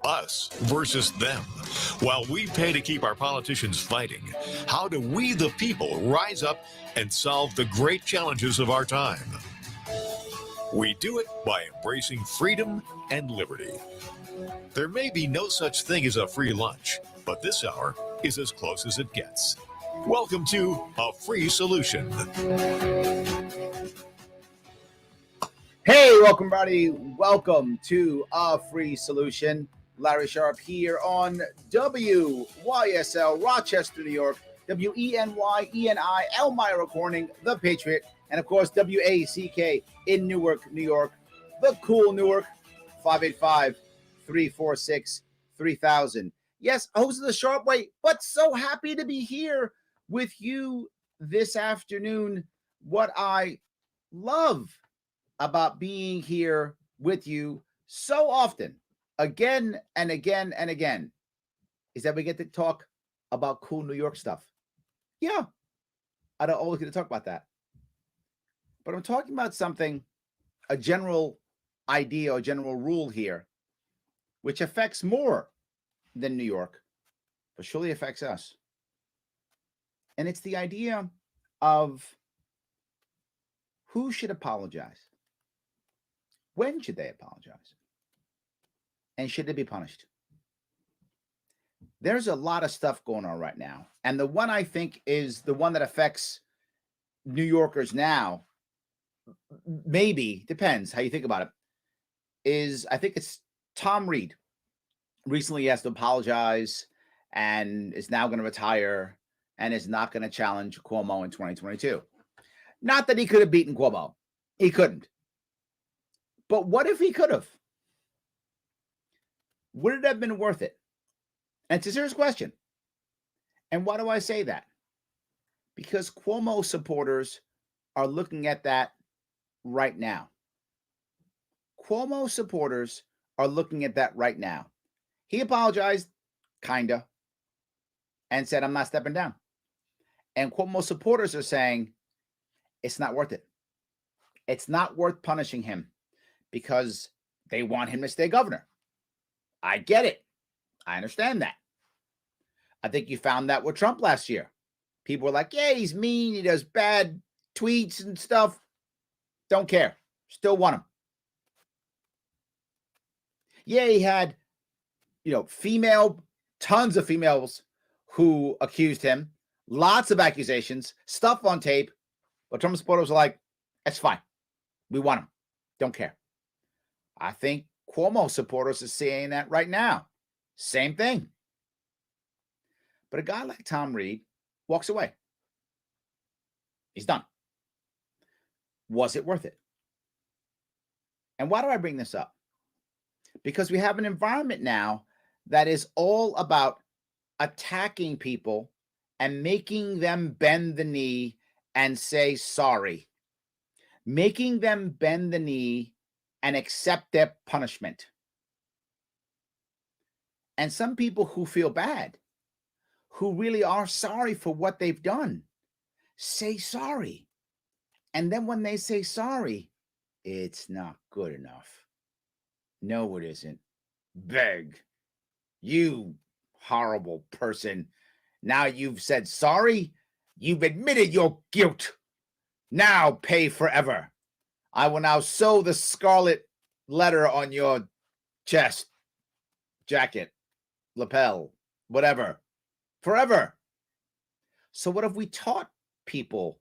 Us versus them. While we pay to keep our politicians fighting, how do we, the people, rise up and solve the great challenges of our time? We do it by embracing freedom and liberty. There may be no such thing as a free lunch, but this hour is as close as it gets. Welcome to A Free Solution. Hey, welcome, everybody. Welcome to A Free Solution. Larry Sharp here on WYSL, Rochester, New York, WENY, Elmira Corning, The Patriot, and of course, WACK in Newark, New York, the cool Newark, 585-346-3000. Yes, host of the Sharp Way, but so happy to be here with you this afternoon. What I love about being here with you so often, again and again and again, is that we get to talk about cool New York stuff. Yeah, I don't always get to talk about that. But I'm talking about something, a general idea or general rule here, which affects more than New York, but surely affects us. And it's the idea of who should apologize. When should they apologize? And should they be punished? There's a lot of stuff going on right now. And the one I think is the one that affects New Yorkers now, maybe, depends how you think about it, is I think it's Tom Reed. Recently he has to apologize and is now going to retire and is not going to challenge Cuomo in 2022. Not that he could have beaten Cuomo. He couldn't. But what if he could have? Would it have been worth it? And it's a serious question. And why do I say that? Because Cuomo supporters are looking at that right now. Cuomo supporters are looking at that right now. He apologized, kinda, and said, I'm not stepping down. And Cuomo supporters are saying, it's not worth it. It's not worth punishing him because they want him to stay governor. I get it. I understand that. I think you found that with Trump last year. People were like, yeah, he's mean. He does bad tweets and stuff. Don't care. Still want him. Yeah, he had, tons of females who accused him. Lots of accusations, stuff on tape. But Trump supporters are like, that's fine. We want him. Don't care. I think Cuomo supporters are saying that right now. Same thing. But a guy like Tom Reed walks away. He's done. Was it worth it? And why do I bring this up? Because we have an environment now that is all about attacking people and making them bend the knee and say sorry. Making them bend the knee and accept their punishment. And some people who feel bad, who really are sorry for what they've done, say sorry. And then when they say sorry, it's not good enough. No, it isn't. Beg. You horrible person. Now you've said sorry. You've admitted your guilt. Now pay forever. I will now sew the scarlet letter on your chest, jacket, lapel, whatever, forever. So what have we taught people?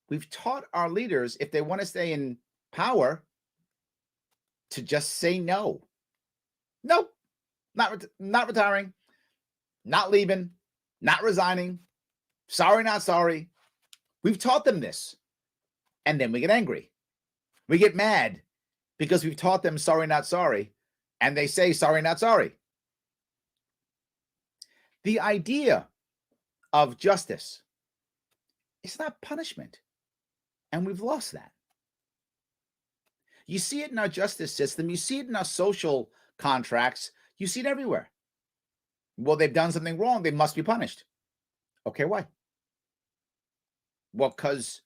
We've taught our leaders, if they want to stay in power, to just say no. Nope, not retiring, not leaving, not resigning. Sorry, not sorry. We've taught them this. And then we get angry. We get mad because we've taught them sorry, not sorry. And they say sorry, not sorry. The idea of justice is not punishment. And we've lost that. You see it in our justice system. You see it in our social contracts. You see it everywhere. Well, they've done something wrong. They must be punished. Okay, why? Well, because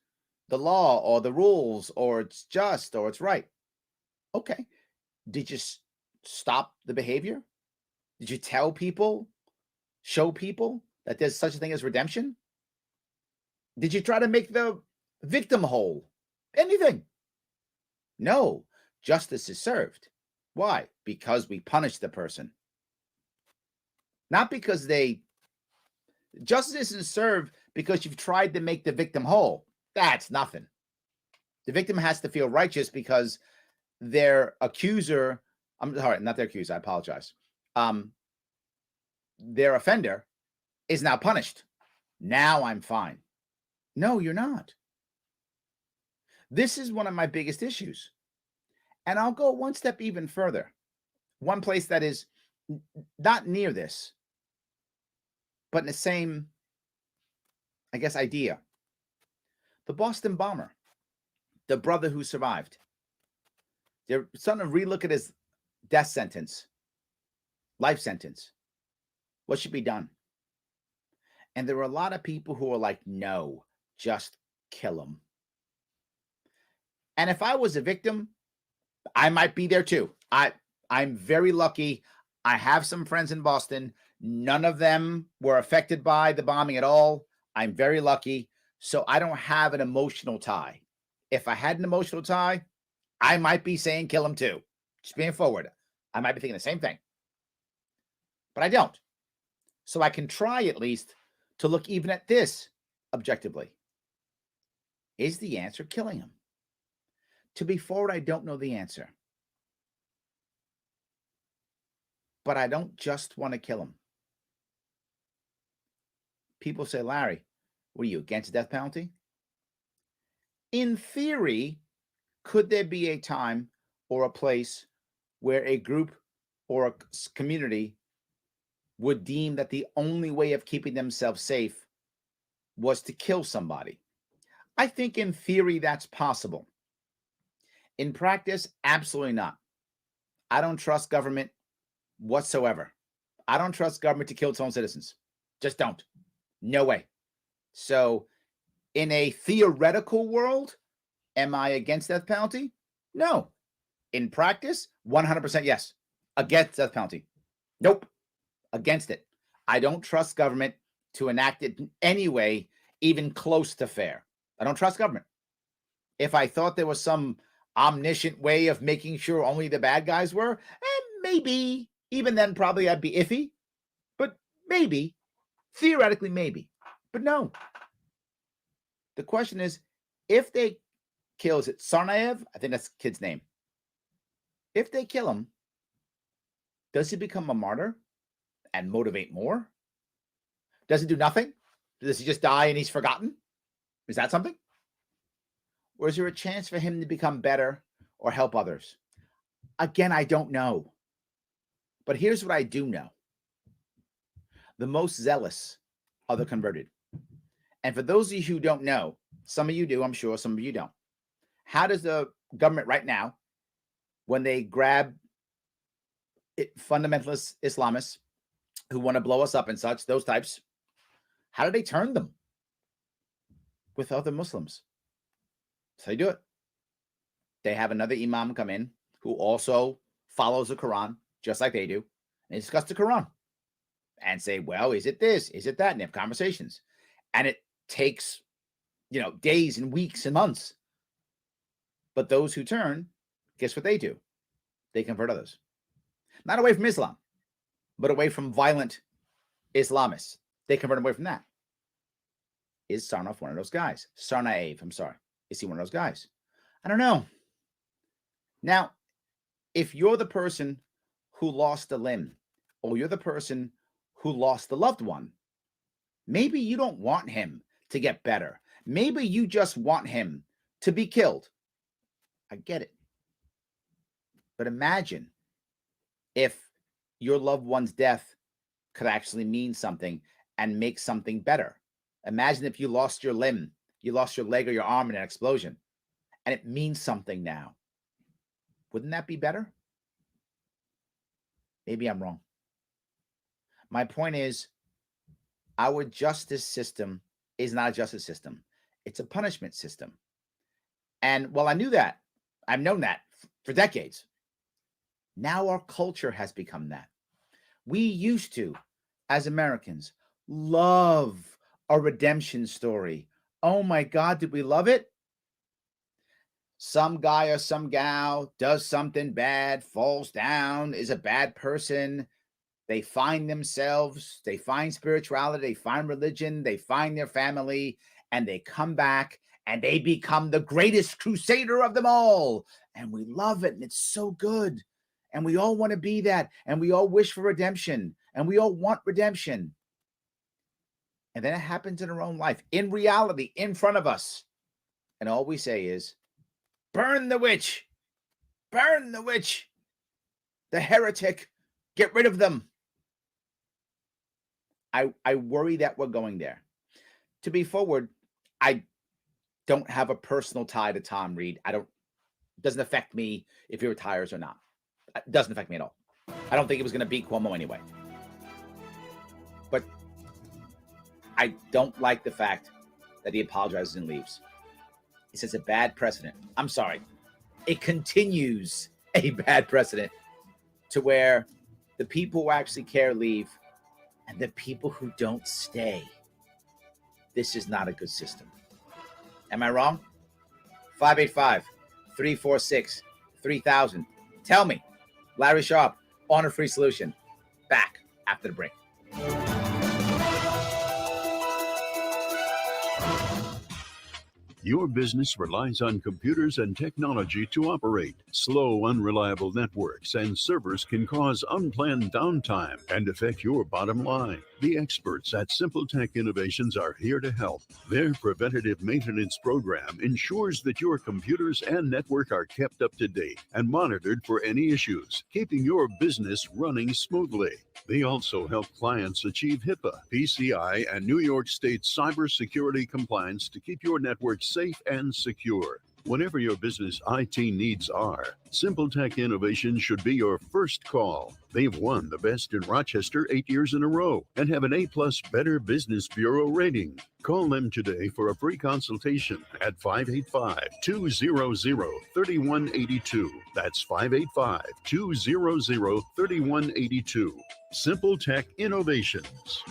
the law or the rules or it's just or it's right. Okay. Did you stop the behavior? Did you tell people, show people that there's such a thing as redemption? Did you try to make the victim whole? Anything? No. Justice is served. Why? Because we punish the person. Not because justice isn't served because you've tried to make the victim whole. That's nothing. The victim has to feel righteous because their accuser, I'm sorry, not their accuser, I apologize. Their offender is now punished. Now I'm fine. No, you're not. This is one of my biggest issues. And I'll go one step even further. One place that is not near this, but in the same, I guess, idea. The Boston bomber, the brother who survived. They're starting to relook at his death sentence, life sentence. What should be done? And there were a lot of people who were like, no, just kill him. And if I was a victim, I might be there too. I'm very lucky. I have some friends in Boston. None of them were affected by the bombing at all. I'm very lucky. So I don't have an emotional tie. If I had an emotional tie, I might be saying kill him too. Just being forward. I might be thinking the same thing. But I don't. So I can try at least to look even at this objectively. Is the answer killing him? To be forward, I don't know the answer. But I don't just want to kill him. People say, Larry, what are you, against the death penalty? In theory, could there be a time or a place where a group or a community would deem that the only way of keeping themselves safe was to kill somebody? I think in theory that's possible. In practice, absolutely not. I don't trust government whatsoever. I don't trust government to kill its own citizens. Just don't. No way. So in a theoretical world, am I against death penalty? No. In practice, 100% yes. Against death penalty. Nope. Against it. I don't trust government to enact it in any way, even close to fair. I don't trust government. If I thought there was some omniscient way of making sure only the bad guys were, maybe, even then probably I'd be iffy, but maybe, theoretically maybe, but no. The question is, if they kill, is it Tsarnaev? I think that's the kid's name. If they kill him, does he become a martyr and motivate more? Does he do nothing? Does he just die and he's forgotten? Is that something? Or is there a chance for him to become better or help others? Again, I don't know. But here's what I do know. The most zealous are the converted. And for those of you who don't know, some of you do, I'm sure, some of you don't. How does the government right now, when they grab fundamentalist Islamists who want to blow us up and such, those types, how do they turn them? With other Muslims. So they do it. They have another imam come in who also follows the Quran, just like they do, and they discuss the Quran and say, well, is it this? Is it that? And they have conversations. And it takes, days and weeks and months. But those who turn, guess what they do? They convert others. Not away from Islam, but away from violent Islamists. They convert them away from that. Is Sarnoff one of those guys? Sarnaev, I'm sorry. Is he one of those guys? I don't know. Now, if you're the person who lost a limb, or you're the person who lost a loved one, maybe you don't want him to get better. Maybe you just want him to be killed. I get it. But imagine if your loved one's death could actually mean something and make something better. Imagine if you lost your limb, you lost your leg or your arm in an explosion, and it means something now. Wouldn't that be better? Maybe I'm wrong. My point is, our justice system is not a justice system. It's a punishment system. And while I knew that, I've known that for decades. Now our culture has become that. We used to, as Americans, love a redemption story. Oh my God, did we love it? Some guy or some gal does something bad, falls down, is a bad person. They find themselves, they find spirituality, they find religion, they find their family, and they come back and they become the greatest crusader of them all. And we love it, and it's so good. And we all want to be that, and we all wish for redemption, and we all want redemption. And then it happens in our own life, in reality, in front of us. And all we say is, burn the witch, burn the witch, the heretic, get rid of them. I worry that we're going there. To be forward, I don't have a personal tie to Tom Reed. It doesn't affect me if he retires or not. It doesn't affect me at all. I don't think he was going to beat Cuomo anyway. But I don't like the fact that he apologizes and leaves. He sets a bad precedent. I'm sorry. It continues a bad precedent to where the people who actually care leave and the people who don't stay. This is not a good system. Am I wrong? 585-346-3000. Tell me. Larry Sharp on A Free Solution. Back after the break. Your business relies on computers and technology to operate. Slow, unreliable networks and servers can cause unplanned downtime and affect your bottom line. The experts at Simple Tech Innovations are here to help. Their preventative maintenance program ensures that your computers and network are kept up to date and monitored for any issues, keeping your business running smoothly. They also help clients achieve HIPAA, PCI, and New York State cybersecurity compliance to keep your network safe and secure. Whatever your business IT needs are, Simple Tech Innovations should be your first call. They've won the best in Rochester 8 years in a row and have an A+ Better Business Bureau rating. Call them today for a free consultation at 585-200-3182. That's 585-200-3182. Simple Tech Innovations.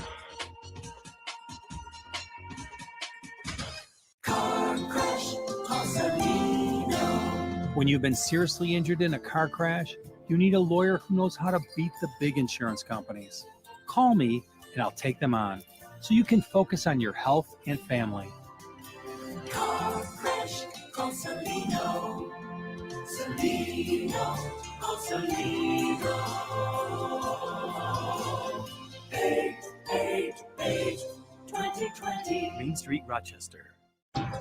When you've been seriously injured in a car crash, you need a lawyer who knows how to beat the big insurance companies. Call me and I'll take them on so you can focus on your health and family. Car crash, call Salino. Salino, call Salino. 888-2020. Main Street, Rochester.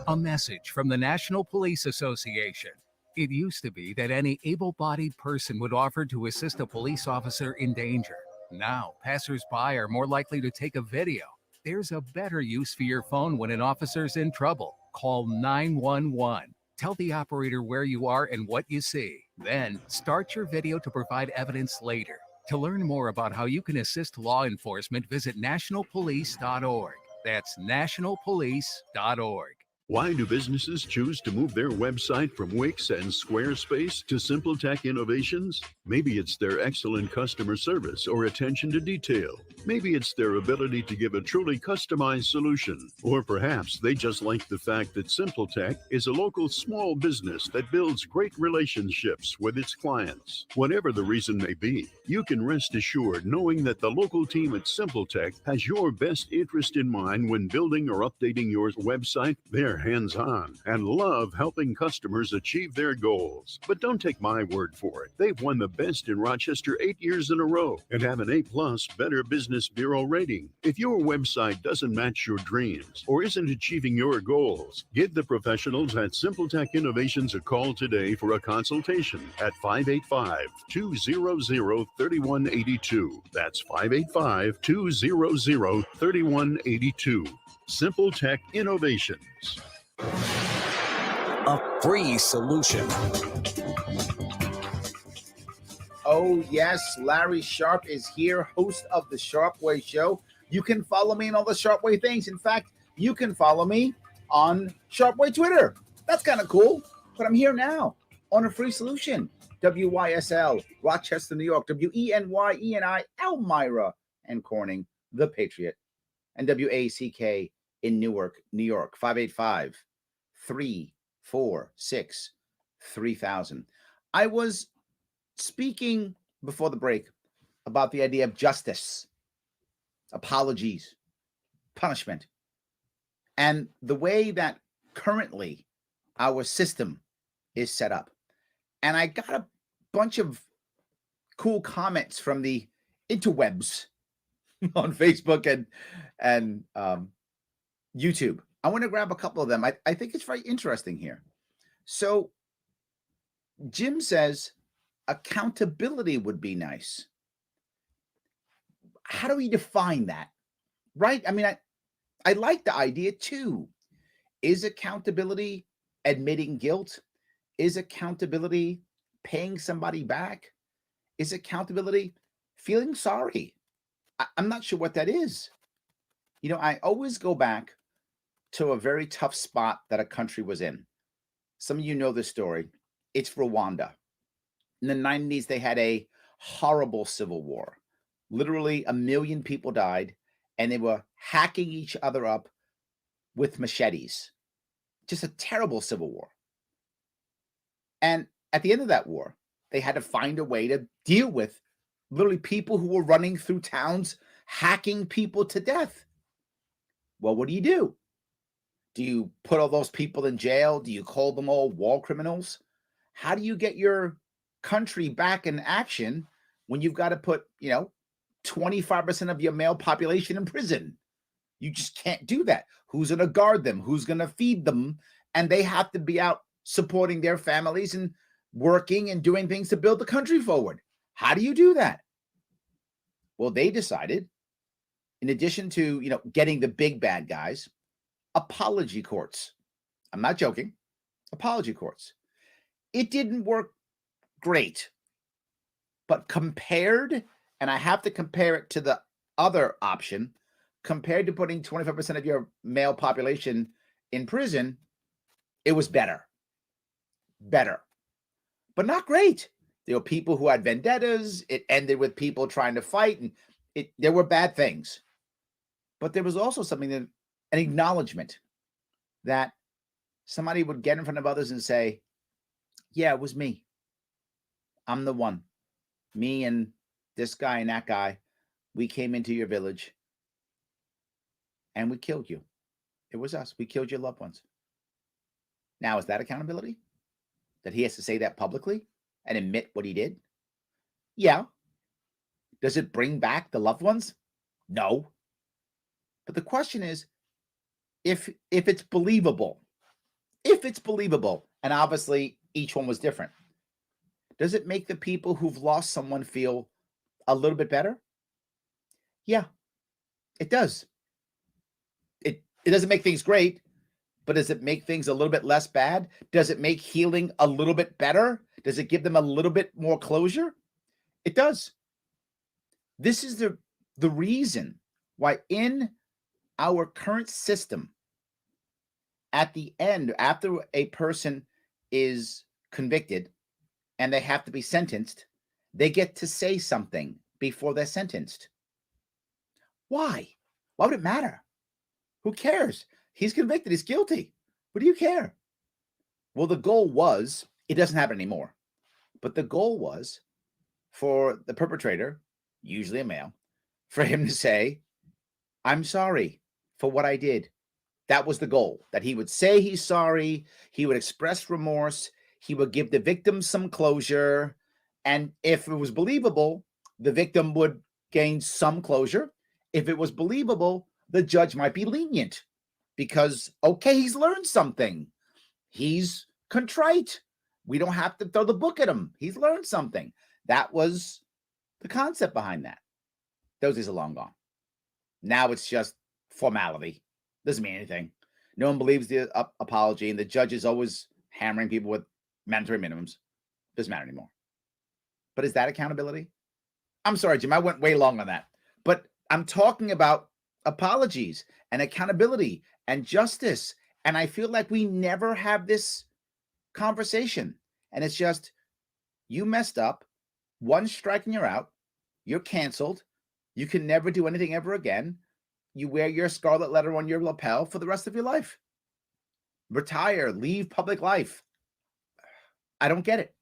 A message from the National Police Association. It used to be that any able-bodied person would offer to assist a police officer in danger. Now, passers-by are more likely to take a video. There's a better use for your phone when an officer's in trouble. Call 911. Tell the operator where you are and what you see. Then, start your video to provide evidence later. To learn more about how you can assist law enforcement, visit nationalpolice.org. That's nationalpolice.org. Why do businesses choose to move their website from Wix and Squarespace to Simple Tech Innovations? Maybe it's their excellent customer service or attention to detail. Maybe it's their ability to give a truly customized solution. Or perhaps they just like the fact that Simple Tech is a local small business that builds great relationships with its clients. Whatever the reason may be, you can rest assured knowing that the local team at Simple Tech has your best interest in mind when building or updating your website. They're hands-on and love helping customers achieve their goals. But don't take my word for it. They've won the best in Rochester 8 years in a row and have an A+ Better Business Bureau rating. If your website doesn't match your dreams or isn't achieving your goals, give the professionals at Simple Tech Innovations a call today for a consultation at 585-200-3182. That's 585-200-3182. Simple Tech Innovations. A free solution. Oh, yes, Larry Sharp is here, host of the Sharp Way Show. You can follow me on all the Sharp Way things. In fact, you can follow me on Sharp Way Twitter. That's kind of cool, but I'm here now on a free solution. WYSL, Rochester, New York, WENY, Elmira and Corning, The Patriot, and WACK in Newark, New York, 585-346-3000. I was speaking before the break about the idea of justice, apologies, punishment, and the way that currently our system is set up. And I got a bunch of cool comments from the interwebs on Facebook and YouTube. I want to grab a couple of them. I think it's very interesting here. So Jim says accountability would be nice. How do we define that? Right? I mean, I like the idea too. Is accountability admitting guilt? Is accountability paying somebody back? Is accountability feeling sorry? I'm not sure what that is. You know, I always go back to a very tough spot that a country was in. Some of you know this story. It's Rwanda. In the 90s, they had a horrible civil war. Literally 1 million people died, and they were hacking each other up with machetes. Just a terrible civil war. And at the end of that war, they had to find a way to deal with literally people who were running through towns, hacking people to death. Well, what do? Do you put all those people in jail? Do you call them all war criminals? How do you get your country back in action when you've got to put, 25% of your male population in prison? You just can't do that. Who's going to guard them? Who's going to feed them? And they have to be out supporting their families and working and doing things to build the country forward. How do you do that? Well, they decided, in addition to, getting the big bad guys, apology courts. I'm not joking. Apology courts. It didn't work great, but compared, and I have to compare it to the other option, compared to putting 25% of your male population in prison, it was better. Better. But not great. There were people who had vendettas. It ended with people trying to fight, and there were bad things. But there was also something that, an acknowledgement that somebody would get in front of others and say, yeah, it was me. I'm the one. Me and this guy and that guy, we came into your village and we killed you. It was us. We killed your loved ones. Now, is that accountability? That he has to say that publicly and admit what he did? Yeah. Does it bring back the loved ones? No. But the question is, if it's believable, and obviously each one was different, does it make the people who've lost someone feel a little bit better? Yeah, it does. It doesn't make things great, but does it make things a little bit less bad? Does it make healing a little bit better? Does it give them a little bit more closure? It does. This is the reason why in our current system, at the end, after a person is convicted and they have to be sentenced, they get to say something before they're sentenced. Why? Why would it matter? Who cares? He's convicted. He's guilty. What do you care? Well, the goal was, it doesn't happen anymore, but the goal was for the perpetrator, usually a male, for him to say, I'm sorry for what I did. That was the goal, that he would say he's sorry, he would express remorse, he would give the victim some closure, and if it was believable, the victim would gain some closure. If it was believable, the judge might be lenient because, okay, he's learned something. He's contrite. We don't have to throw the book at him. He's learned something. That was the concept behind that. Those days are long gone. Now it's just formality. Doesn't mean anything. No one believes the apology, and the judge is always hammering people with mandatory minimums. Doesn't matter anymore. But is that accountability? I'm sorry, Jim, I went way long on that. But I'm talking about apologies and accountability and justice. And I feel like we never have this conversation. And it's just, you messed up, one strike and you're out. You're canceled. You can never do anything ever again. You wear your scarlet letter on your lapel for the rest of your life. Retire, leave public life. I don't get it.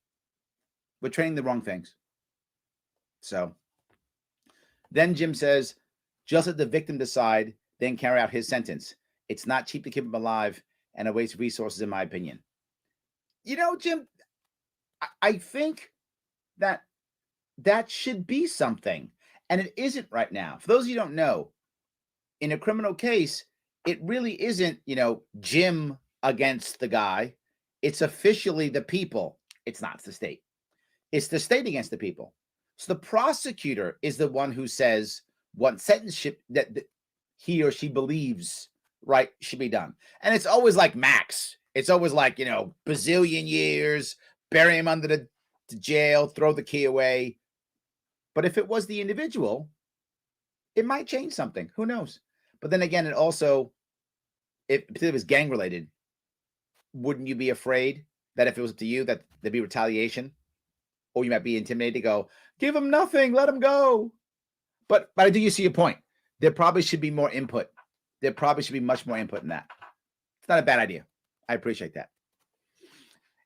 We're training the wrong things. So then Jim says, just let the victim decide, then carry out his sentence. It's not cheap to keep him alive and a waste of resources, in my opinion. You know, Jim, I think that should be something, and it isn't right now. For those of you who don't know, in a criminal case, it really isn't, Jim against the guy. It's officially the people. It's not the state. It's the state against the people. So the prosecutor is the one who says what sentence that he or she believes should be done. And it's always like max. It's always like, bazillion years, bury him under the jail, throw the key away. But if it was the individual, it might change something. Who knows? But then again, it also, if it was gang related, wouldn't you be afraid that if it was up to you, that there'd be retaliation? Or you might be intimidated to go, give him nothing, let him go. But I do see your point. There probably should be more input. There probably should be much more input in that. It's not a bad idea. I appreciate that.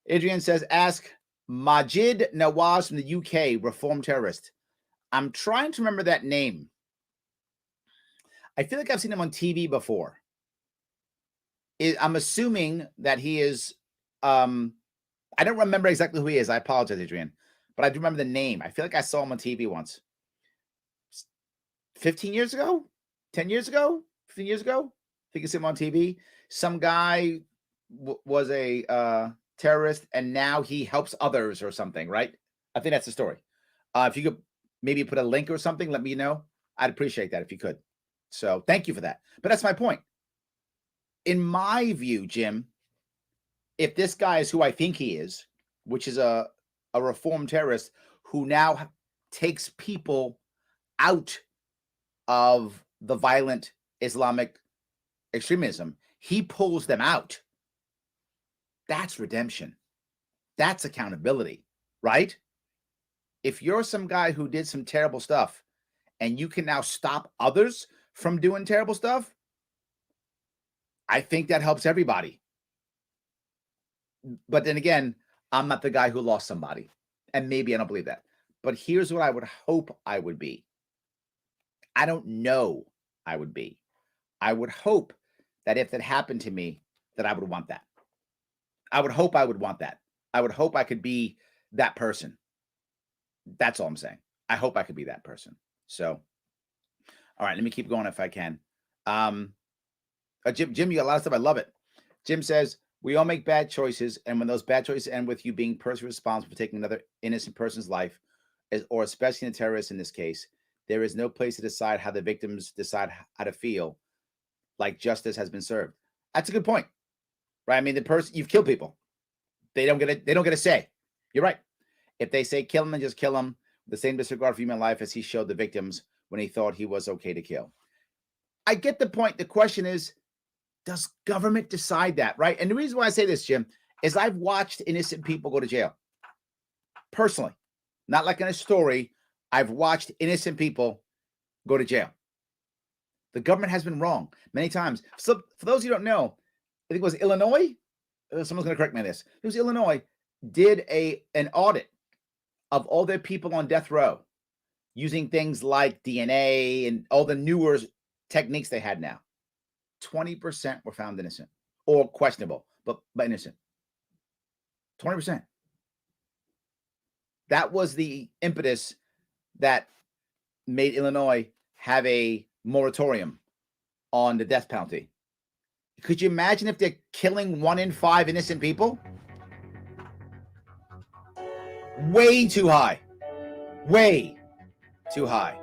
Adrian says, ask Majid Nawaz from the UK, reformed terrorist. I'm trying to remember that name. I feel like I've seen him on TV before. I'm assuming that he is, I don't remember exactly who he is. I apologize, Adrian. But I do remember the name. I feel like I saw him on TV once. 15 years ago? 10 years ago? 15 years ago? I think I saw him on TV. Some guy was a terrorist, and now he helps others or something, right? I think that's the story. If you could maybe put a link or something, let me know. I'd appreciate that if you could. So thank you for that. But that's my point. In my view, Jim, if this guy is who I think he is, which is a reformed terrorist who now takes people out of the violent Islamic extremism, he pulls them out. That's redemption. That's accountability, right? If you're some guy who did some terrible stuff and you can now stop others from doing terrible stuff, I think that helps everybody. But then again, I'm not the guy who lost somebody, and maybe I don't believe that. But here's what I would hope I would be. I don't know I would be. I would hope that if that happened to me, that I would want that. I would hope I would want that. I would hope I could be that person. That's all I'm saying. I hope I could be that person. So, all right, let me keep going if I can. Jim, you got a lot of stuff. I love it. Jim says, we all make bad choices, and when those bad choices end with you being personally responsible for taking another innocent person's life, or especially a terrorist in this case, there is no place to decide how the victims decide how to feel like justice has been served. That's a good point, right? I mean, the person, you've killed people. They don't get a say. You're right. If they say kill him, then just kill him. The same disregard for human life as he showed the victims when he thought he was okay to kill. I get the point. The question is, does government decide that, right? And the reason why I say this, Jim, is I've watched innocent people go to jail. Personally, not like in a story. I've watched innocent people go to jail. The government has been wrong many times. So for those who don't know, I think it was Illinois. Someone's going to correct me on this. It was Illinois did an audit of all their people on death row using things like DNA and all the newer techniques they had now. 20% were found innocent or questionable, but innocent. 20%. That was the impetus that made Illinois have a moratorium on the death penalty. Could you imagine if they're killing 1 in 5 innocent people? Way too high. Way too high.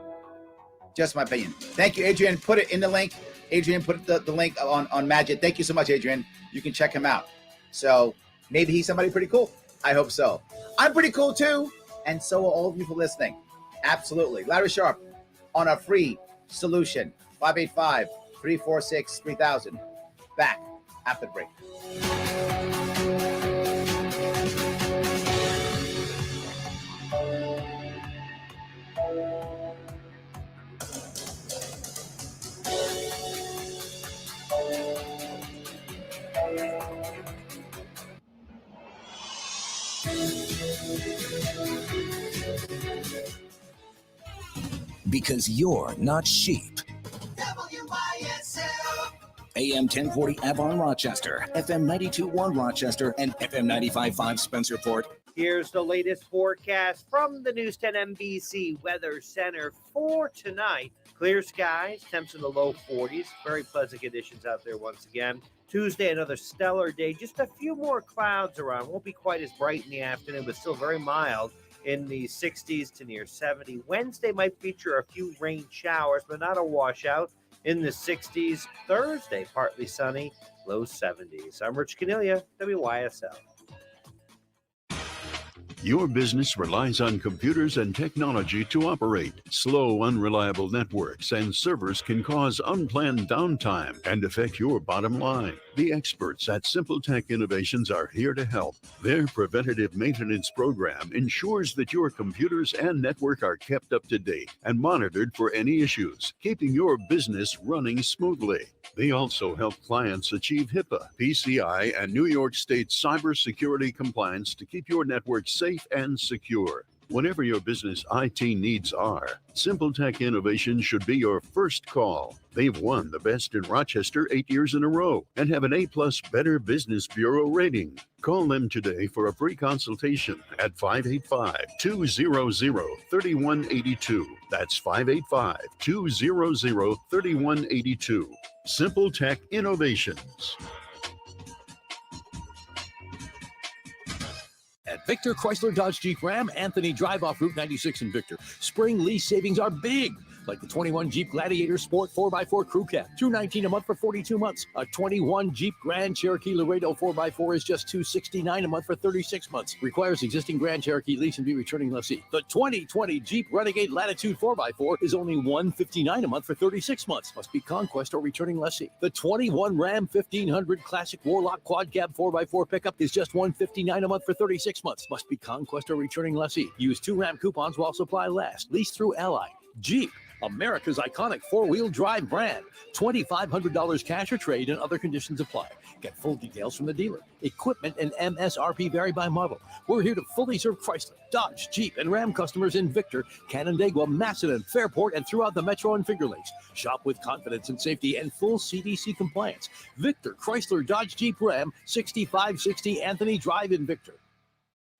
Just my opinion. Thank you, Adrian. Put it in the link. Adrian put the link on Majid. Thank you so much, Adrian. You can check him out. So maybe he's somebody pretty cool. I hope so. I'm pretty cool too. And so are all of you for listening. Absolutely. Larry Sharp on a free solution. 585-346-3000. Back after the break. because you're not sheep. WYSL. AM 1040 Avon Rochester, FM 92.1 Rochester, and FM 95.5 Spencerport. Here's the latest forecast from the News 10 NBC Weather Center for tonight. Clear skies, temps in the low 40s. Very pleasant conditions out there once again. Tuesday, another stellar day. Just a few more clouds around. Won't be quite as bright in the afternoon, but still very mild in the 60s to near 70. Wednesday might feature a few rain showers, but not a washout. In the 60s. Thursday, partly sunny, low 70s. I'm Rich Cornelia, WYSL. Your business relies on computers and technology to operate. Slow, unreliable networks and servers can cause unplanned downtime and affect your bottom line. The experts at Simple Tech Innovations are here to help. Their preventative maintenance program ensures that your computers and network are kept up to date and monitored for any issues, keeping your business running smoothly. They also help clients achieve HIPAA, PCI, and New York State cybersecurity compliance to keep your network safe and secure. Whatever your business IT needs are, Simple Tech Innovations should be your first call. They've won the Best in Rochester 8 years in a row and have an A+ Better Business Bureau rating. Call them today for a free consultation at 585-200-3182. That's 585-200-3182. Simple Tech Innovations. At Victor Chrysler Dodge Jeep Ram, Anthony Drive off Route 96 in Victor. Spring lease savings are big. Like the 21 Jeep Gladiator Sport 4x4 Crew Cab, $219 a month for 42 months. A 21 Jeep Grand Cherokee Laredo 4x4 is just $269 a month for 36 months. Requires existing Grand Cherokee lease and be returning lessee. The 2020 Jeep Renegade Latitude 4x4 is only $159 a month for 36 months. Must be Conquest or returning lessee. The 21 Ram 1500 Classic Warlock Quad Cab 4x4 pickup is just $159 a month for 36 months. Must be Conquest or returning lessee. Use 2 Ram coupons while supply lasts. Lease through Ally. Jeep, America's iconic four-wheel drive brand. $2,500 cash or trade and other conditions apply. Get full details from the dealer. Equipment and MSRP vary by model. We're here to fully serve Chrysler, Dodge, Jeep, and Ram customers in Victor, Canandaigua, Macedon, Fairport, and throughout the Metro and Finger Lakes. Shop with confidence and safety and full CDC compliance. Victor, Chrysler, Dodge, Jeep, Ram, 6560 Anthony Drive in Victor.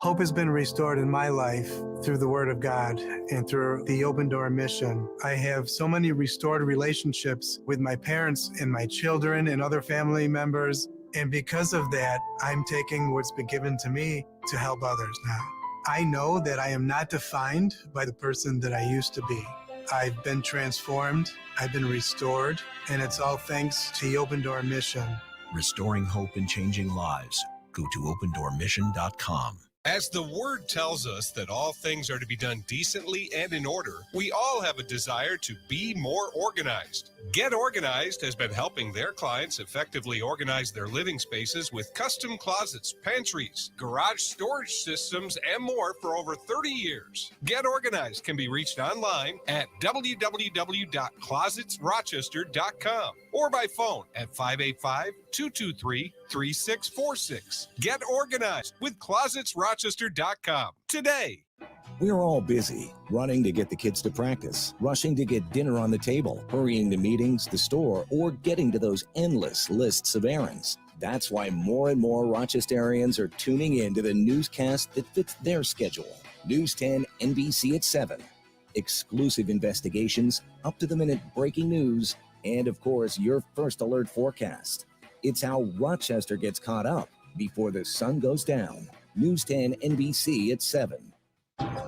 Hope has been restored in my life through the Word of God and through the Open Door mission. I have so many restored relationships with my parents and my children and other family members. And because of that, I'm taking what's been given to me to help others now. I know that I am not defined by the person that I used to be. I've been transformed, I've been restored, and it's all thanks to the Open Door mission. Restoring hope and changing lives. Go to opendoormission.com. As the word tells us that all things are to be done decently and in order, we all have a desire to be more organized. Get Organized has been helping their clients effectively organize their living spaces with custom closets, pantries, garage storage systems, and more for over 30 years. Get Organized can be reached online at www.closetsrochester.com or by phone at 585-223-3646. Get Organized with closetsrochester.com today. We're all busy, running to get the kids to practice, rushing to get dinner on the table, hurrying to meetings, the store, or getting to those endless lists of errands. That's why more and more Rochesterians are tuning in to the newscast that fits their schedule. News 10 NBC at 7. Exclusive investigations, up-to-the-minute breaking news, and, of course, your first alert forecast. It's how Rochester gets caught up before the sun goes down. News 10 NBC at 7.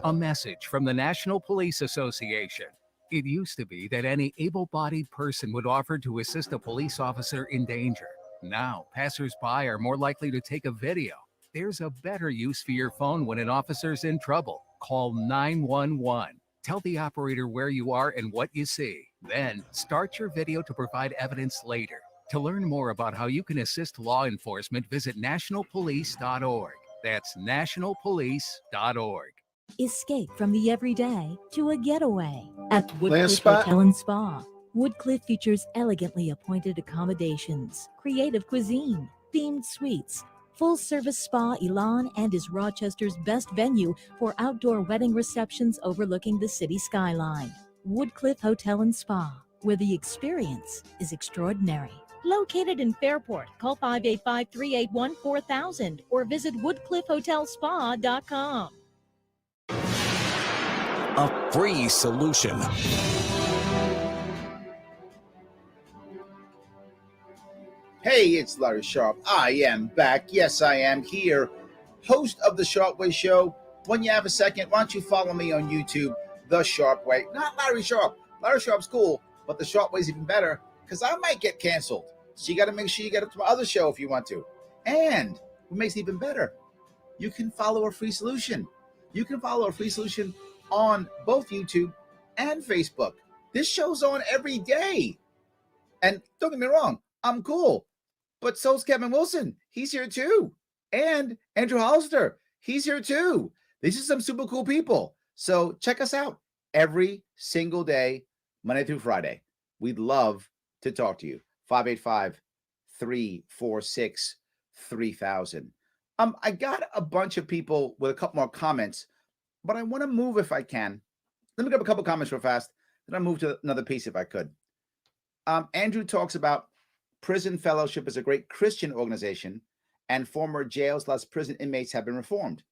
A message from the National Police Association. It used to be that any able-bodied person would offer to assist a police officer in danger. Now, passers-by are more likely to take a video. There's a better use for your phone when an officer's in trouble. Call 911. Tell the operator where you are and what you see. Then, start your video to provide evidence later. To learn more about how you can assist law enforcement, visit nationalpolice.org. That's nationalpolice.org. Escape from the everyday to a getaway at Last Woodcliff spot. Hotel and Spa. Woodcliff features elegantly appointed accommodations, creative cuisine, themed suites, full-service spa. Elan and is Rochester's best venue for outdoor wedding receptions overlooking the city skyline. Woodcliff Hotel and Spa, where the experience is extraordinary. Located in Fairport, call 585-381-4000 or visit woodcliffhotelspa.com. A free solution. Hey, it's Larry Sharp. I am back. Yes, I am here, host of The Sharp Way Show. When you have a second, why don't you follow me on YouTube, The Sharp Way. Not Larry Sharp. Larry Sharp's cool, but The Sharp Way's even better because I might get canceled. So you got to make sure you get up to my other show if you want to. And what makes it even better, you can follow a free solution. You can follow a free solution on both YouTube and Facebook. This show's on every day. And don't get me wrong, I'm cool. But so's Kevin Wilson. He's here too. And Andrew Hollister. He's here too. These are some super cool people. So check us out every single day, Monday through Friday. We'd love to talk to you. 585-346-3000. I got a bunch of people with a couple more comments, but I want to move if I can. Let me grab a couple comments real fast. Then I'll move to another piece if I could. Andrew talks about Prison Fellowship is a great Christian organization, and former jails/prison inmates have been reformed.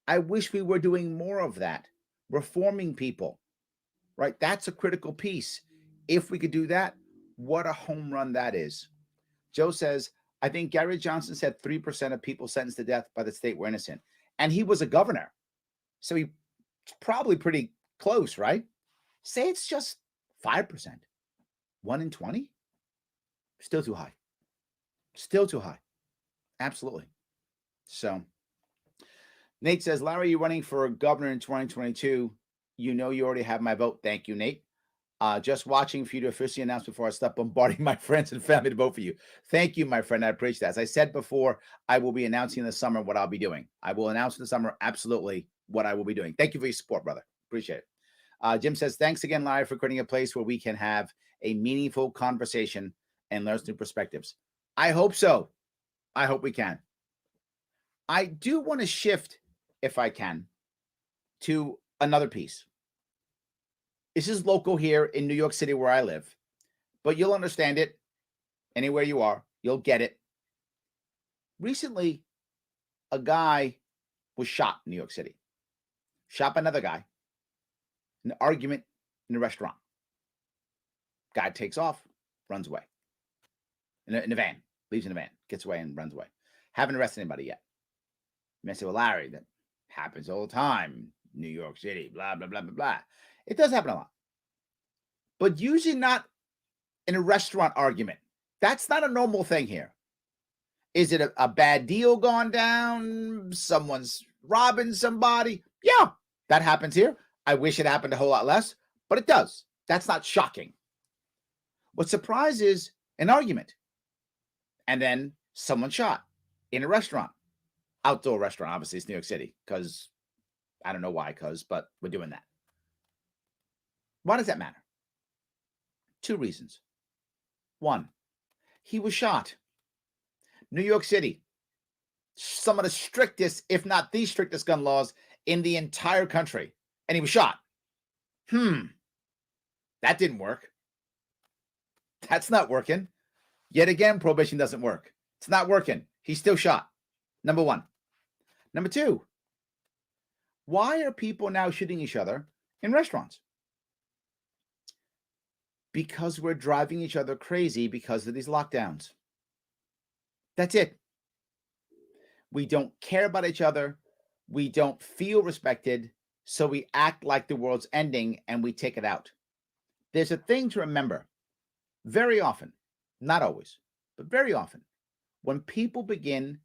I wish we were doing more of that, reforming people, right? That's a critical piece. If we could do that, what a home run that is. Joe says, I think Gary Johnson said 3% of people sentenced to death by the state were innocent. And he was a governor. So he's probably pretty close, right? Say it's just 5%. 1 in 20? Still too high. Still too high. Absolutely. So Nate says, Larry, you're running for governor in 2022. You know you already have my vote. Thank you, Nate. Just watching for you to officially announce before I stop bombarding my friends and family to vote for you. Thank you, my friend. I appreciate that. As I said before, I will be announcing in the summer what I'll be doing. I will announce in the summer absolutely what I will be doing. Thank you for your support, brother. Appreciate it. Jim says, thanks again, Larry, for creating a place where we can have a meaningful conversation and learn new perspectives. I hope so. I hope we can. I do want to shift, if I can, to another piece. This is local here in New York City where I live, but you'll understand it anywhere you are. You'll get it. Recently, a guy was shot in New York City. Shot by another guy. An argument in a restaurant. Guy takes off, runs away. In a van. Leaves in a van. Gets away and runs away. Haven't arrested anybody yet. You may say, well, Larry, that happens all the time. New York City, blah, blah, blah, blah, blah. It does happen a lot. But usually not in a restaurant argument. That's not a normal thing here. Is it a bad deal gone down? Someone's robbing somebody? Yeah, that happens here. I wish it happened a whole lot less, but it does. That's not shocking. What surprises an argument. And then someone shot in a restaurant. Outdoor restaurant, obviously, it's New York City, because I don't know why, but we're doing that. Why does that matter? 2 reasons. 1, he was shot. New York City, some of the strictest, if not the strictest gun laws in the entire country. And he was shot. That didn't work. That's not working. Yet again, prohibition doesn't work. It's not working. He's still shot. Number 1. Number 2, why are people now shooting each other in restaurants? Because we're driving each other crazy because of these lockdowns. That's it. We don't care about each other. We don't feel respected. So we act like the world's ending and we take it out. There's a thing to remember. Very often, not always, but very often, when people begin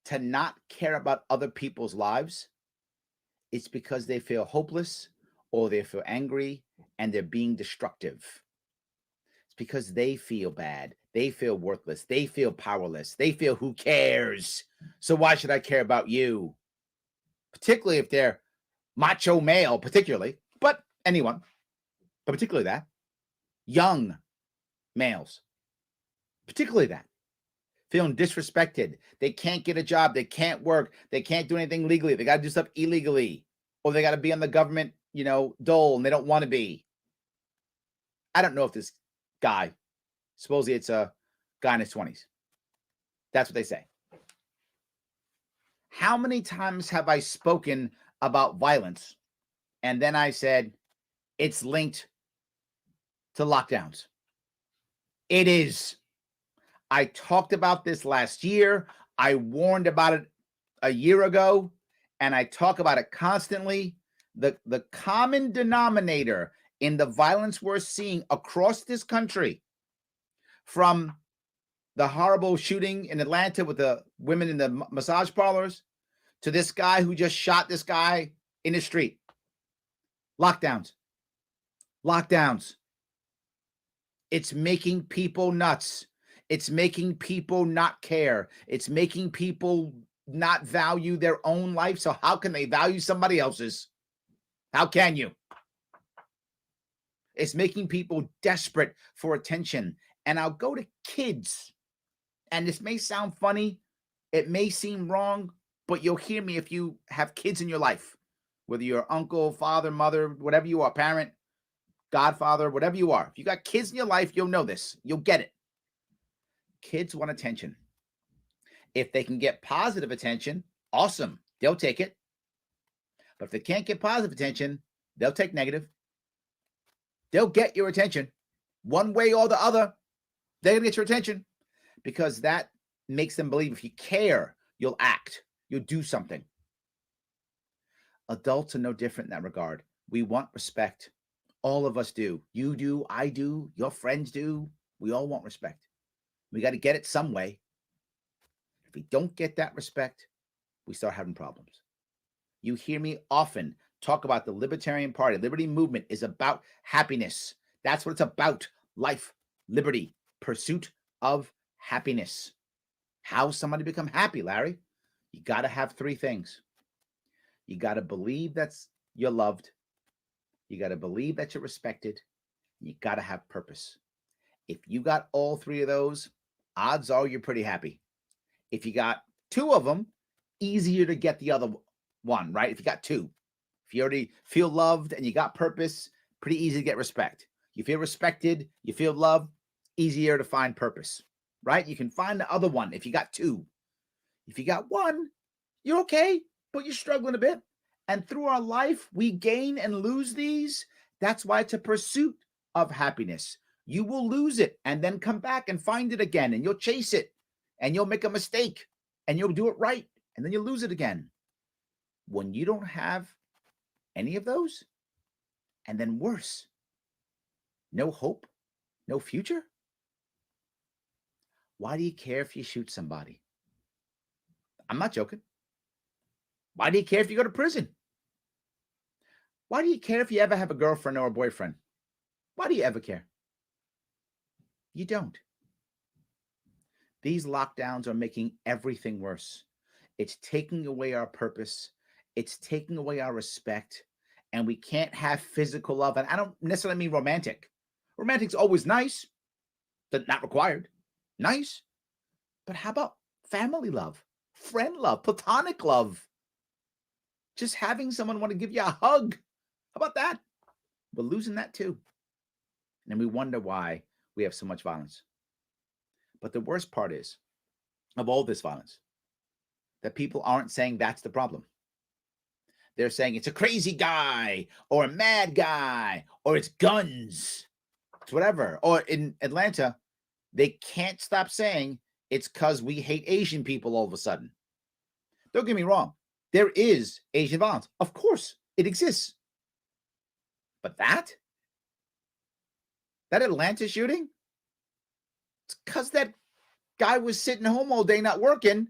to not care about other people's lives, it's because they feel hopeless or they feel angry and they're being destructive. It's because they feel bad. They feel worthless. They feel powerless. They feel, who cares? So why should I care about you? Particularly if they're macho male, particularly, but anyone, but particularly that. Young males, particularly that. Feeling disrespected. They can't get a job. They can't work. They can't do anything legally. They got to do stuff illegally. Or they got to be on the government, dole, and they don't want to be. I don't know if this guy, supposedly it's a guy in his 20s. That's what they say. How many times have I spoken about violence and then I said it's linked to lockdowns? It is. I talked about this last year. I warned about it a year ago, and I talk about it constantly. The common denominator in the violence we're seeing across this country, from the horrible shooting in Atlanta with the women in the massage parlors to this guy who just shot this guy in the street. Lockdowns. Lockdowns. It's making people nuts. It's making people not care. It's making people not value their own life. So how can they value somebody else's? How can you? It's making people desperate for attention. And I'll go to kids. And this may sound funny. It may seem wrong, but you'll hear me if you have kids in your life, whether you're uncle, father, mother, whatever you are, parent, godfather, whatever you are. If you got kids in your life, you'll know this. You'll get it. Kids want attention. If they can get positive attention, awesome. They'll take it. But if they can't get positive attention, they'll take negative. They'll get your attention. One way or the other, they're going to get your attention, because that makes them believe if you care, you'll act. You'll do something. Adults are no different in that regard. We want respect. All of us do. You do, I do, your friends do. We all want respect. We got to get it some way. If we don't get that respect, we start having problems. You hear me often talk about the Libertarian Party. Liberty movement is about happiness. That's what it's about. Life, liberty, pursuit of happiness. How somebody become happy, Larry? You got to have three things. You got to believe that you're loved. You got to believe that you're respected. You got to have purpose. If you got all three of those, odds are you're pretty happy. If you got two of them, easier to get the other one, right? If you got two, if you already feel loved and you got purpose, pretty easy to get respect. You feel respected, you feel loved, easier to find purpose, right? You can find the other one if you got two. If you got one, you're okay, but you're struggling a bit. And through our life, we gain and lose these. That's why it's a pursuit of happiness. You will lose it and then come back and find it again, and you'll chase it, and you'll make a mistake, and you'll do it right, and then you'll lose it again. When you don't have any of those, and then worse, no hope, no future, why do you care if you shoot somebody? I'm not joking. Why do you care if you go to prison? Why do you care if you ever have a girlfriend or a boyfriend? Why do you ever care? You don't. These lockdowns are making everything worse. It's taking away our purpose. It's taking away our respect. And we can't have physical love. And I don't necessarily mean romantic. Romantic's always nice, but not required. Nice. But how about family love, friend love, platonic love? Just having someone want to give you a hug. How about that? We're losing that too. And we wonder why we have so much violence. But the worst part is, of all this violence, that people aren't saying that's the problem. They're saying it's a crazy guy or a mad guy or it's guns. It's whatever. Or in Atlanta, they can't stop saying it's because we hate Asian people all of a sudden. Don't get me wrong. There is Asian violence. Of course, it exists. But that Atlanta shooting, it's because that guy was sitting home all day not working,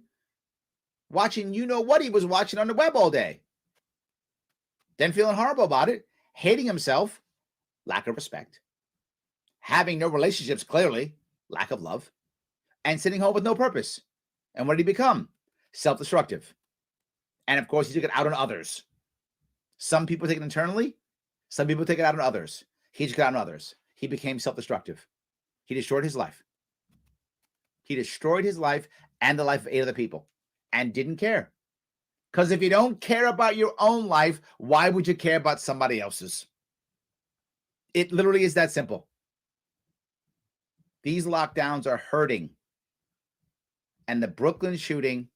watching you know what he was watching on the web all day. Then feeling horrible about it, hating himself, lack of respect, having no relationships, clearly, lack of love, and sitting home with no purpose. And what did he become? Self-destructive. And of course, he took it out on others. Some people take it internally. Some people take it out on others. He took it out on others. He became self-destructive. He destroyed his life. He destroyed his life and the life of 8 other people and didn't care. Because if you don't care about your own life, why would you care about somebody else's? It literally is that simple. These lockdowns are hurting. And the Brooklyn shooting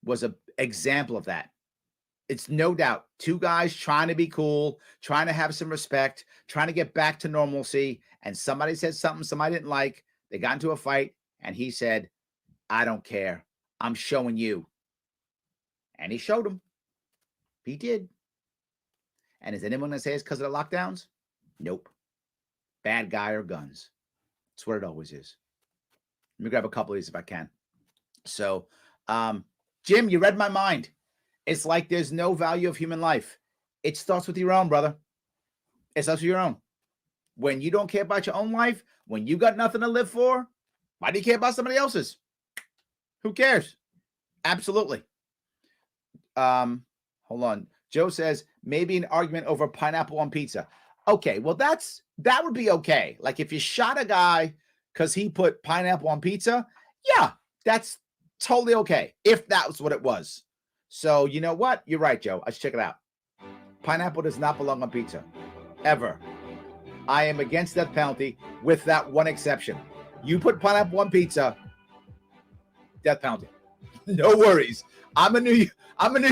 was an example of that. It's no doubt 2 guys trying to be cool, trying to have some respect, trying to get back to normalcy. And somebody said something somebody didn't like. They got into a fight. And he said, I don't care. I'm showing you. And he showed him. He did. And is anyone going to say it's because of the lockdowns? Nope. Bad guy or guns. That's what it always is. Let me grab a couple of these if I can. So, Jim, you read my mind. It's like there's no value of human life. It starts with your own, brother. It starts with your own. When you don't care about your own life, when you got nothing to live for, why do you care about somebody else's? Who cares? Absolutely. Hold on. Joe says maybe an argument over pineapple on pizza. Okay, well that would be okay. Like if you shot a guy because he put pineapple on pizza, yeah, that's totally okay. If that was what it was. So you know what? You're right, Joe. Let's check it out. Pineapple does not belong on pizza. Ever. I am against death penalty with that one exception. You put pineapple on pizza, death penalty. No worries. I'm a New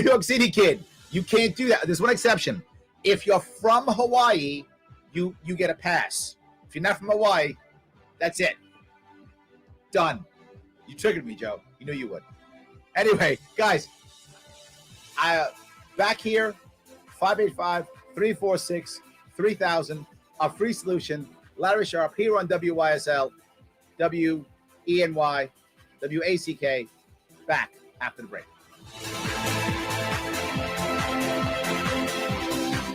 York City kid. You can't do that. There's one exception. If you're from Hawaii, you get a pass. If you're not from Hawaii, that's it. Done. You triggered me, Joe. You knew you would. Anyway, guys, back here, 585-346-3000, a free solution. Larry Sharp here on WYSL, WENY, WACK. Back after the break.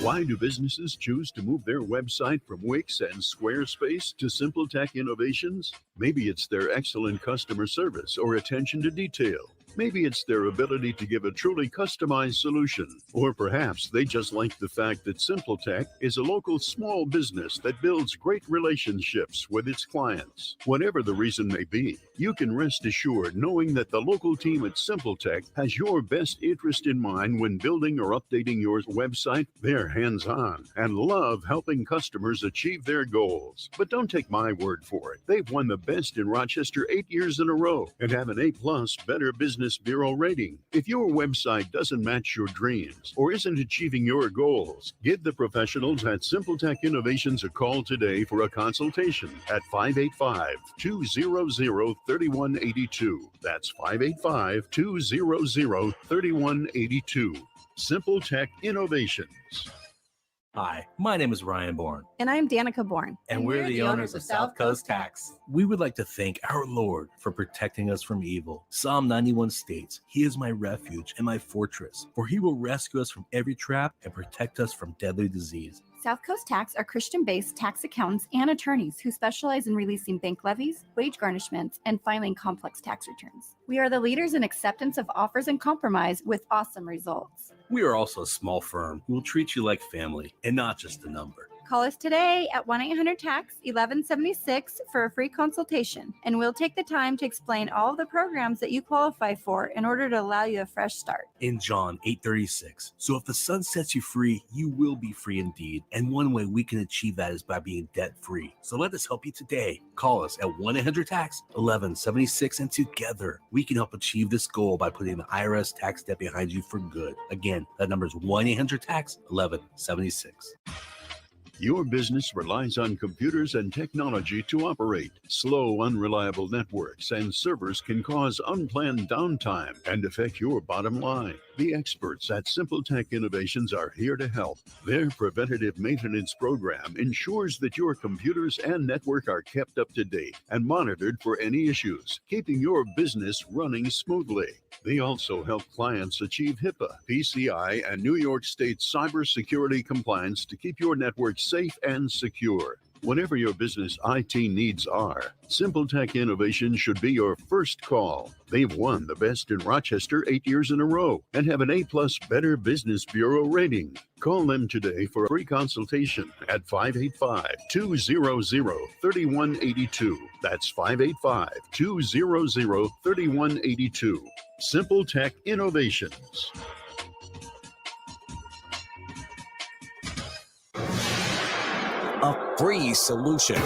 Why do businesses choose to move their website from Wix and Squarespace to SimpleTech Innovations? Maybe it's their excellent customer service or attention to detail. Maybe it's their ability to give a truly customized solution. Or perhaps they just like the fact that SimpleTech is a local small business that builds great relationships with its clients. Whatever the reason may be, you can rest assured knowing that the local team at SimpleTech has your best interest in mind when building or updating your website. They're hands-on and love helping customers achieve their goals. But don't take my word for it. They've won the best in Rochester 8 years in a row and have an A+ Better Business Bureau rating. If your website doesn't match your dreams or isn't achieving your goals, give the professionals at SimpleTech Innovations a call today for a consultation at 585-200-3182. That's 585-200-3182. SimpleTech Innovations. Hi, my name is Ryan Bourne. And I'm Danica Bourne. And we're the owners of South Coast Tax. We would like to thank our Lord for protecting us from evil. Psalm 91 states, He is my refuge and my fortress, for He will rescue us from every trap and protect us from deadly disease. South Coast Tax are Christian-based tax accountants and attorneys who specialize in releasing bank levies, wage garnishments, and filing complex tax returns. We are the leaders in acceptance of offers and compromise with awesome results. We are also a small firm who will treat you like family and not just a number. Call us today at 1-800-TAX-1176 for a free consultation, and we'll take the time to explain all of the programs that you qualify for in order to allow you a fresh start. In John 8:36, so if the Son sets you free, you will be free indeed. And one way we can achieve that is by being debt-free. So let us help you today. Call us at 1-800-TAX-1176, and together we can help achieve this goal by putting the IRS tax debt behind you for good. Again, that number is 1-800-TAX-1176. Your business relies on computers and technology to operate. Slow, unreliable networks and servers can cause unplanned downtime and affect your bottom line. The experts at SimpleTech Innovations are here to help. Their preventative maintenance program ensures that your computers and network are kept up to date and monitored for any issues, keeping your business running smoothly. They also help clients achieve HIPAA, PCI, and New York State cybersecurity compliance to keep your network safe and secure. Whatever your business IT needs are, SimpleTech Innovations should be your first call. They've won the best in Rochester 8 years in a row and have an A+ Better Business Bureau rating. Call them today for a free consultation at 585-200-3182. That's 585-200-3182. SimpleTech Innovations. A free solution.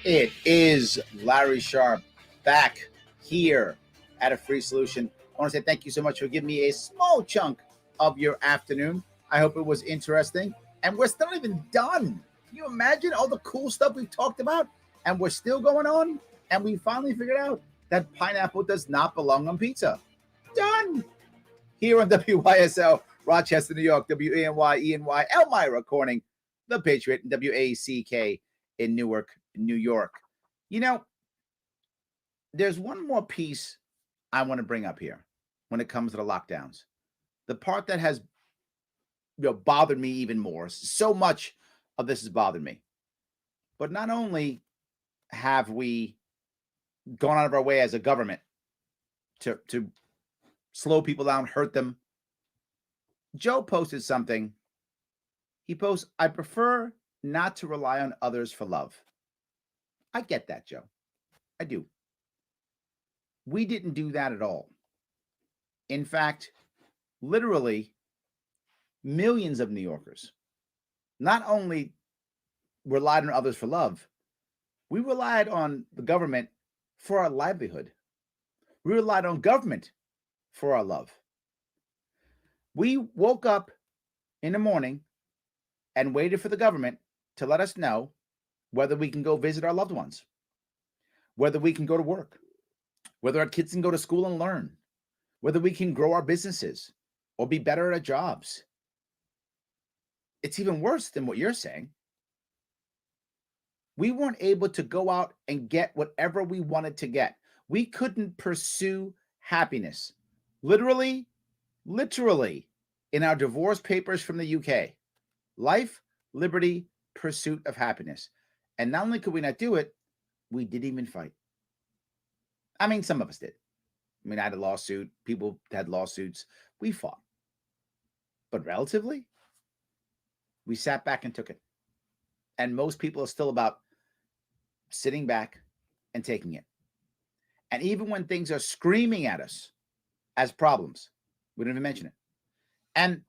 It is Larry Sharp back here at A Free Solution. I want to say thank you so much for giving me a small chunk of your afternoon. I hope it was interesting. And we're still not even done. Can you imagine all the cool stuff we've talked about? And we're still going on. And we finally figured out that pineapple does not belong on pizza. Done. Here on WYSL, Rochester, New York, WENY, Elmira, Corning, The Patriot, and WACK in Newark, New York. You know, there's one more piece I want to bring up here when it comes to the lockdowns. The part that has bothered me even more. So much of this has bothered me. But not only have we gone out of our way as a government to slow people down, hurt them. Joe posted something. He posts, I prefer not to rely on others for love. I get that, Joe. I do. We didn't do that at all. In fact, literally millions of New Yorkers not only relied on others for love, we relied on the government for our livelihood. We relied on government for our love. We woke up in the morning and waited for the government to let us know whether we can go visit our loved ones, whether we can go to work, whether our kids can go to school and learn, whether we can grow our businesses or be better at our jobs. It's even worse than what you're saying. We weren't able to go out and get whatever we wanted to get. We couldn't pursue happiness. Literally, in our divorce papers from the UK, life, liberty, pursuit of happiness. And not only could we not do it, we didn't even fight. I mean, some of us did. I mean, I had a lawsuit. People had lawsuits. We fought. But relatively, we sat back and took it. And most people are still about sitting back and taking it. And even when things are screaming at us as problems, we don't even mention it. And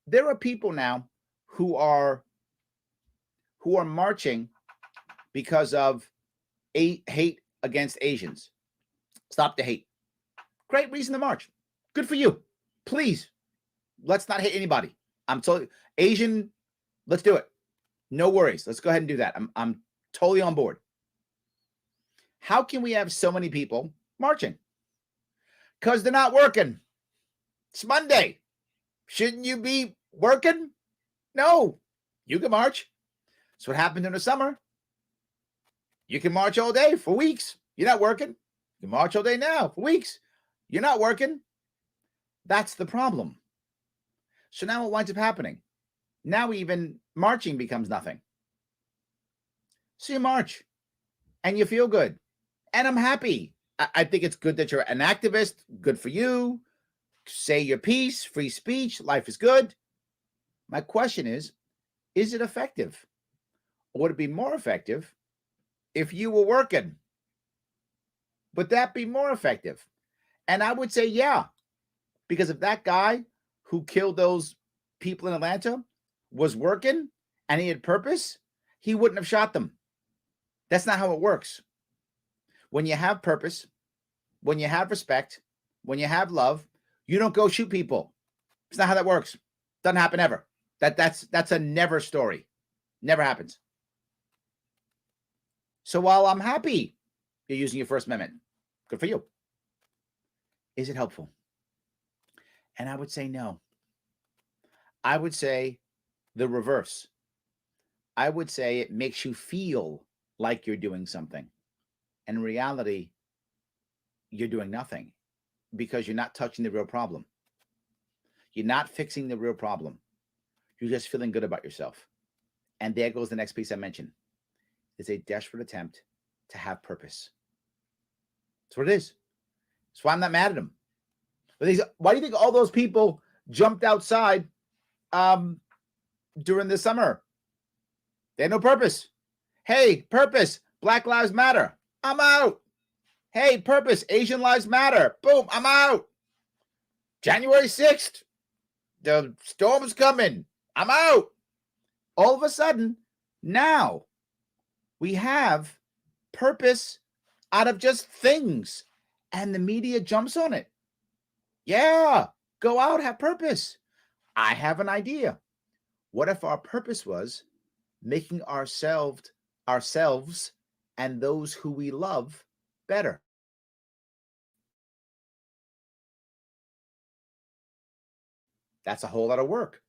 there are people now who are marching because of hate against Asians. Stop the hate. Great reason to march. Good for you. Please, let's not hate anybody. I'm totally Asian. Let's do it. No worries. Let's go ahead and do that. I'm totally on board. How can we have so many people marching? Because they're not working. It's Monday. Shouldn't you be working? No. You can march. That's what happened in the summer. You can march all day for weeks. You're not working. You can march all day now for weeks. You're not working. That's the problem. So now what winds up happening? Now even marching becomes nothing. So you march and you feel good. And I'm happy. I think it's good that you're an activist. Good for you. Say your piece, free speech, life is good. My question is it effective? Or would it be more effective if you were working? Would that be more effective? And I would say, yeah, because if that guy who killed those people in Atlanta was working and he had purpose, he wouldn't have shot them. That's not how it works. When you have purpose, when you have respect, when you have love, you don't go shoot people. It's not how that works. Doesn't happen ever. That's a never story. Never happens. So while I'm happy you're using your First Amendment, good for you. Is it helpful? And I would say no. I would say the reverse. I would say it makes you feel like you're doing something. And in reality, you're doing nothing because you're not touching the real problem. You're not fixing the real problem. You're just feeling good about yourself. And there goes the next piece I mentioned. It's a desperate attempt to have purpose. That's what it is. That's why I'm not mad at them. Why do you think all those people jumped outside during the summer? They had no purpose. Hey, purpose. Black Lives Matter. I'm out. Hey, purpose. Asian Lives Matter. Boom. I'm out. January 6th. The storm's coming. I'm out. All of a sudden, now we have purpose out of just things, and the media jumps on it. Yeah, go out, have purpose. I have an idea. What if our purpose was making ourselves and those who we love better? That's a whole lot of work.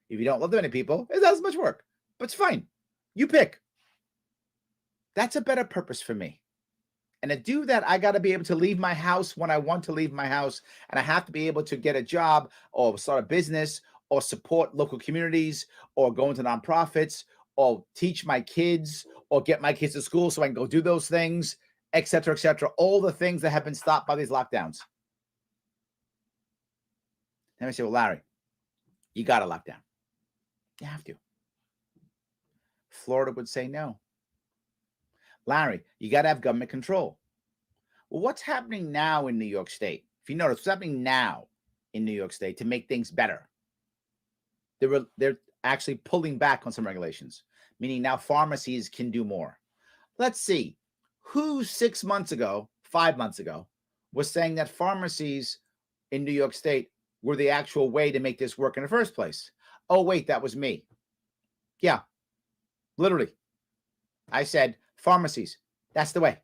If you don't love that many people, it's not as much work, but it's fine. You pick. That's a better purpose for me. And to do that, I got to be able to leave my house when I want to leave my house. And I have to be able to get a job or start a business or support local communities or go into nonprofits or teach my kids or get my kids to school so I can go do those things, et cetera, et cetera. All the things that have been stopped by these lockdowns. Then I say, well, Larry, you got to lock down. You have to. Florida would say no. Larry, you got to have government control. Well, what's happening now in New York State? If you notice, what's happening now in New York State to make things better? They're actually pulling back on some regulations, meaning now pharmacies can do more. Let's see. Who 6 months ago, 5 months ago, was saying that pharmacies in New York State were the actual way to make this work in the first place? Oh, wait, that was me. Yeah, literally. I said, pharmacies, that's the way.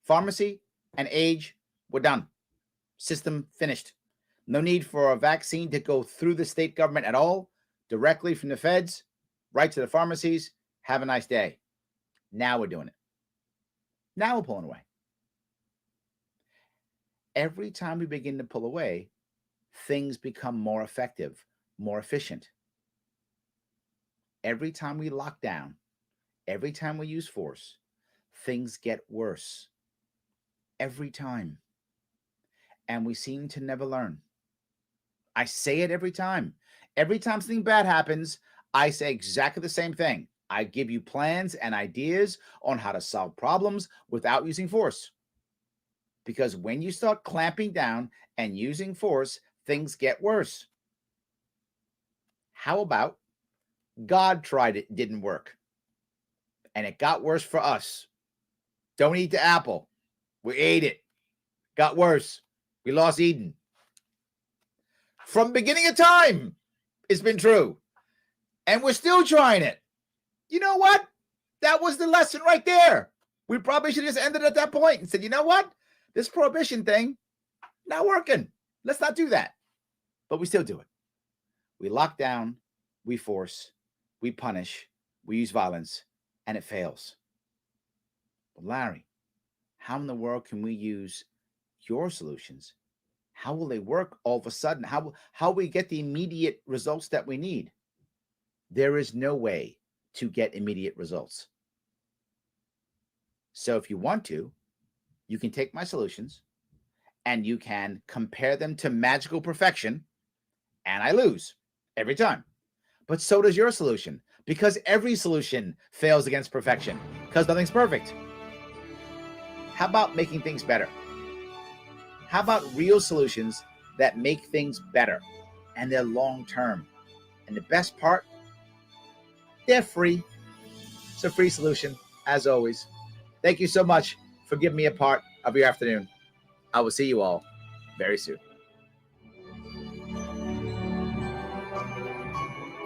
Pharmacy and age, we're done. System finished. No need for a vaccine to go through the state government at all. Directly from the feds, right to the pharmacies. Have a nice day. Now we're doing it. Now we're pulling away. Every time we begin to pull away, things become more effective, more efficient. Every time we lock down, every time we use force, things get worse. Every time. And we seem to never learn. I say it every time. Every time something bad happens, I say exactly the same thing. I give you plans and ideas on how to solve problems without using force. Because when you start clamping down and using force, things get worse. How about God tried it, didn't work. And it got worse for us. Don't eat the apple. We ate it. Got worse. We lost Eden. From beginning of time, it's been true. And we're still trying it. You know what? That was the lesson right there. We probably should have just ended at that point and said, you know what? This prohibition thing, not working. Let's not do that. But we still do it. We lock down, we force, we punish, we use violence, and it fails. But Larry, how in the world can we use your solutions? How will they work all of a sudden? How will we get the immediate results that we need? There is no way to get immediate results. So if you want to, you can take my solutions and you can compare them to magical perfection, and I lose every time. But so does your solution, because every solution fails against perfection, because nothing's perfect. How about making things better? How about real solutions that make things better and they're long term? And the best part, they're free. It's a free solution, as always. Thank you so much for giving me a part of your afternoon. I will see you all very soon.